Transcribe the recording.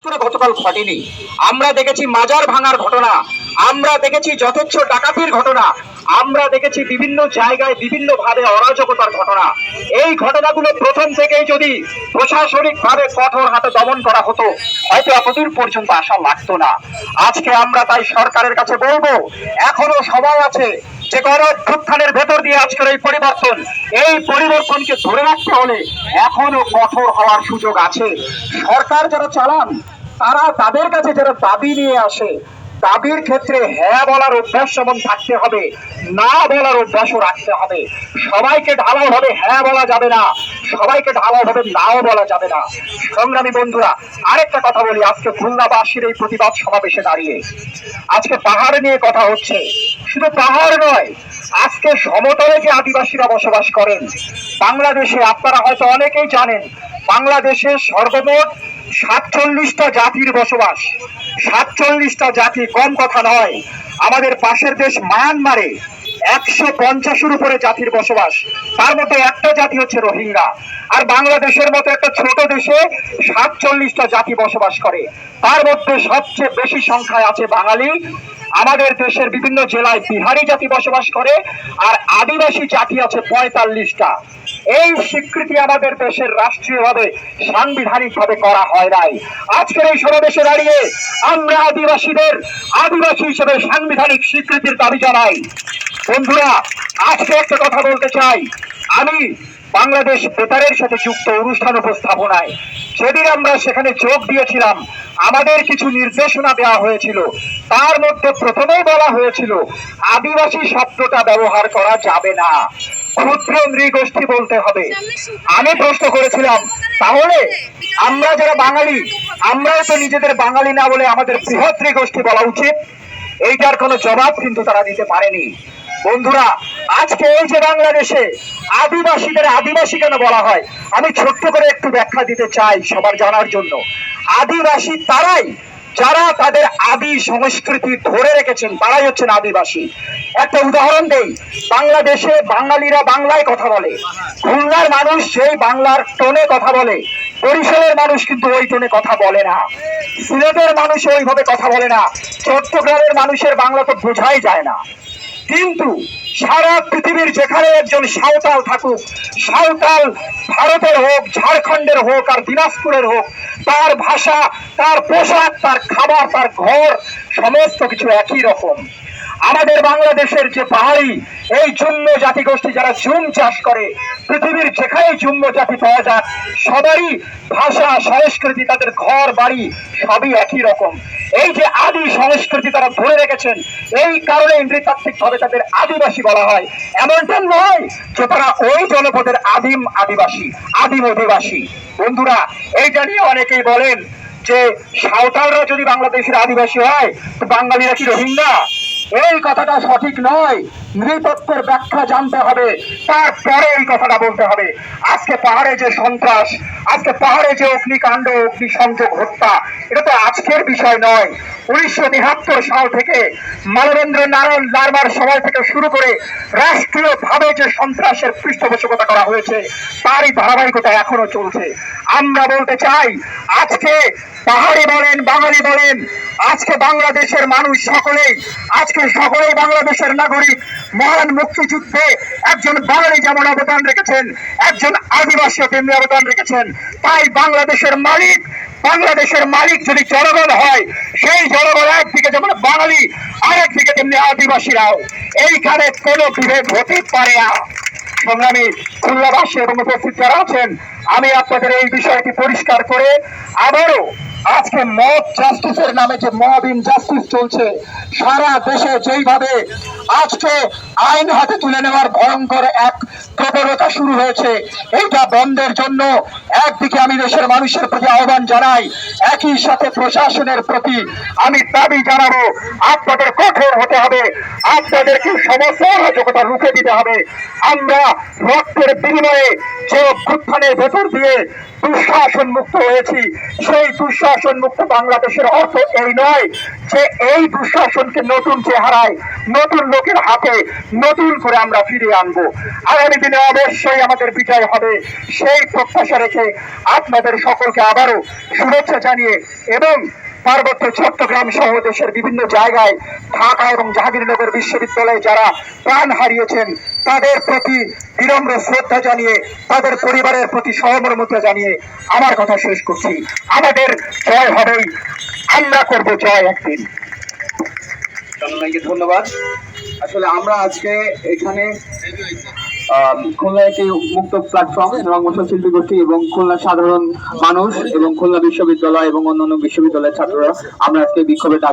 একাত্তরে গতকাল ঘটেনি। আমরা দেখেছি মাজার ভাঙার ঘটনা, আমরা দেখেছি যথেচ্ছ ডাকাতির ঘটনা, আমরা দেখেছি বিভিন্ন জায়গায় বিভিন্ন ভাবে অরাজকতার ঘটনা। এই ঘটনাগুলো প্রথম থেকেই যদি প্রশাসনিক ভাবে কঠোর হাতে দমন করা হতো, হয়তো এতদূর পর্যন্ত আসা লাগতো না। আজকে আমরা তাই সরকারের কাছে বলবো, এখনো সময় আছে যে গণঅভ্যুত্থানের ভেতর দিয়ে আজকের এই পরিবর্তনকে ধরে রাখতে হলে এখনো কঠোর হওয়ার সুযোগ আছে। সরকার যারা চালান তারা তাদের কাছে যারা দাবি নিয়ে আসে, দাবির ক্ষেত্রে হ্যাঁ বলার অভ্যাস যেমন থাকতে হবে, না বলার অভ্যাসও রাখতে হবে। সবাইকে ঢালাও ভাবে হ্যাঁ বলা যাবে না, সবাইকে ঢালাও ভাবে নাও বলা যাবে না। সংগ্রামী বন্ধুরা, আরেকটা কথা বলি, আজকে খুলনাবাসীর এই প্রতিবাদ সমাবেশে দাঁড়িয়ে আজকে পাহাড় নিয়ে কথা হচ্ছে। শুধু পাহাড় নয়, আজকে সমতলে যে আদিবাসীরা বসবাস করেন বাংলাদেশে, আপনারা হয়তো অনেকেই জানেন বাংলাদেশে সর্বমোট 47টা জাতির বসবাস। 47টা জাতি কম কথা নয়। আমাদের পাশের দেশ মায়ানমারে 150-এর উপরে জাতির বসবাস, তার মধ্যে একটা জাতি হচ্ছে রোহিঙ্গা। আর বাংলাদেশের মতো একটা ছোট দেশে 47টা জাতি বসবাস করে, তার মধ্যে সবচেয়ে বেশি সংখ্যায় আছে বাঙালি। আমাদের দেশের বিভিন্ন জেলায় বিহারি জাতি বসবাস করে, আর আদিবাসী জাতি আছে 45টা। এই স্বীকৃতি আমাদের দেশের রাষ্ট্রীয়ভাবে সাংবিধানিক ভাবে করা হয় নাই। আজকের এই সমাবেশে দাঁড়িয়ে আমরা আদিবাসী হিসেবে সাংবিধানিক স্বীকৃতির দাবি জানাই। বন্ধুরা, আজকে একটা কথা বলতে চাই, আমি বাংলাদেশ বেতারের সাথে যুক্ত অনুষ্ঠান উপস্থাপনায় যেদিন আমরা সেখানে যোগ দিয়েছিলাম, আমাদের কিছু নির্দেশনা দেওয়া হয়েছিল। তার মধ্যে প্রথমেই বলা হয়েছিল আদিবাসী শব্দটা ব্যবহার করা যাবে না, ক্ষুদ্র নৃগোষ্ঠী বলতে হবে। আমি প্রশ্ন করেছিলাম, তাহলে আমরা যারা বাঙালি, আমরাও তো নিজেদের বাঙালি না বলে আমাদের বৃহৎ নৃগোষ্ঠী বলা উচিত? এইটার কোনো জবাব কিন্তু তারা দিতে পারেনি। বন্ধুরা, আজকে এই যে বাংলাদেশে আদিবাসীদের আদিবাসী কেন বলা হয়, আমি ছোট্ট করে একটু ব্যাখ্যা দিতে চাই সবার জানার জন্য। আদিবাসী তারাই যারা তাদের আদি সংস্কৃতি ধরে রেখেছেন, তারাই হচ্ছেন আদিবাসী। একটা উদাহরণ দেই, বাংলাদেশে বাঙালিরা বাংলায় কথা বলে, খুলনার মানুষ সেই বাংলার টোনে কথা বলে, বরিশালের মানুষ কিন্তু ওই টোনে কথা বলে না, সিলেটের মানুষ ওইভাবে কথা বলে না, চট্টগ্রামের মানুষের বাংলা তো বোঝাই যায় না। কিন্তু সারা পৃথিবীর যেখানে একজন সাঁওতাল থাকুক, সাঁওতাল ভারতের হোক, ঝাড়খণ্ডের হোক আর দিনাজপুরের হোক, তার ভাষা, তার পোশাক, তার খাবার, তার ঘর, সমস্ত কিছু একই রকম। আমাদের বাংলাদেশের যে পাহাড়ি এই জুম্ম জাতিগোষ্ঠী যারা জুম চাষ করে, পৃথিবীর যেখানে জুম্ম জাতি পাওয়া যায়, সবারই ভাষা, সংস্কৃতি, তাদের ঘর বাড়ি সবই একই রকম। এই যে আদি সংস্কৃতি তারা ধরে রেখেছেন, এই কারণে নৃতাত্ত্বিক ভাবে তাদের আদিবাসী বলা হয়। এমনটা নয় যে তারা ওই জনপদের আদিম আদিবাসী, আদিম অধিবাসী। বন্ধুরা, এইটা নিয়ে অনেকেই বলেন যে সাঁওতালরা যদি বাংলাদেশের আদিবাসী হয় তো বাঙালিরা কি রোহিঙ্গা? এই কথাটা সঠিক নয়। নৃতত্ত্বের ব্যাখ্যা জানতে হবে, তারপরে এই কথাটা বলতে হবে। আজকে পাহাড়ে যে সন্ত্রাস, আজকে পাহাড়ে যে অগ্নিকাণ্ড, অগ্নিসংযোগ, হত্যা, এটা তো আজকের বিষয় নয়। 1973 সাল থেকে মানবেন্দ্র নারায়ণ লারমার সময় থেকে শুরু করে রাষ্ট্রীয় ভাবে যে সন্ত্রাসের পৃষ্ঠপোষকতা করা হয়েছে, তারই ধারাবাহিকতা এখনো চলছে। আমরা বলতে চাই, আজকে পাহাড়ি বলেন, বাঙালি বলেন, আজকে বাংলাদেশের মানুষ সকলেই, আজকে সকলেই বাংলাদেশের নাগরিক। মহান মুক্তিযুদ্ধে একজন বাঙালি যেমন অবদান রেখেছেন, একজন আদিবাসী তেমনি অবদান রেখেছেন। তাই বাংলাদেশের মালিক যদি জনগণ হয়, সেই জনগণ একদিকে যেমন বাঙালি, আরেকদিকে তেমনি আদিবাসীরাও। এইখানে কোনো বিভেদ হতে পারে না। সংগ্রামী খুলনাবাসী এবং উপস্থিত যারা আছেন, আমি আপনাদের এই বিষয়টি পরিষ্কার করে আবারও, আজকে মব জাস্টিসের নামে যে মব ইনজাস্টিস চলছে সারা দেশে, যেইভাবে আজকে আইন হাতে তুলে নেওয়ার ভয়ঙ্কর এক প্রবণতা শুরু হয়েছে, এইটা বন্ধের জন্য একদিকে আমি দেশের মানুষের প্রতি আহ্বান জানাই, একই সাথে প্রশাসনের প্রতি আমি দাবি জানাবো, আপনাদের কঠোর হতে হবে, আপনাদেরকে সমস্ত অরাজকতা রুখে দিতে হবে। আমরা রক্তের বিনিময়ে যে অভ্যুত্থানের ভেতর দিয়ে দুঃশাসন মুক্ত হয়েছি, সেই দুঃশাসন মুক্ত বাংলাদেশের অর্থ এই নয় যে এই দুঃশাসনকে নতুন চেহারায়, নতুন লোকের হাতে নতুন করে আমরা ফিরিয়ে আনবো। আগামী দিনে অবশ্যই আমাদের বিজয় হবে, সেই প্রত্যাশা রেখে আপনাদের সকলকে আবারও শুভেচ্ছা জানিয়ে এবং পার্বত্য চট্টগ্রাম সহ দেশের বিভিন্ন জায়গায় ঢাকা এবং জাহাঙ্গীরনগর বিশ্ববিদ্যালয়ে যারা প্রাণ হারিয়েছেন তাদের প্রতি বিনম্র শ্রদ্ধা জানিয়ে, তাদের পরিবারের প্রতি সহমর্মিতা জানিয়ে আমার কথা শেষ করছি। আমাদের জয় হবেই, আমরা করব জয় একদিন। সবাইকে ধন্যবাদ। আসলে আমরা আজকে এখানে খুলনা একটি মুক্ত প্ল্যাটফর্ম এবং মুসলিম শিল্পী গোষ্ঠী এবং খুলনা সাধারণ মানুষ এবং খুলনা বিশ্ববিদ্যালয় এবং অন্যান্য বিশ্ববিদ্যালয়ের ছাত্ররা আমরা আজকে বিক্ষোভে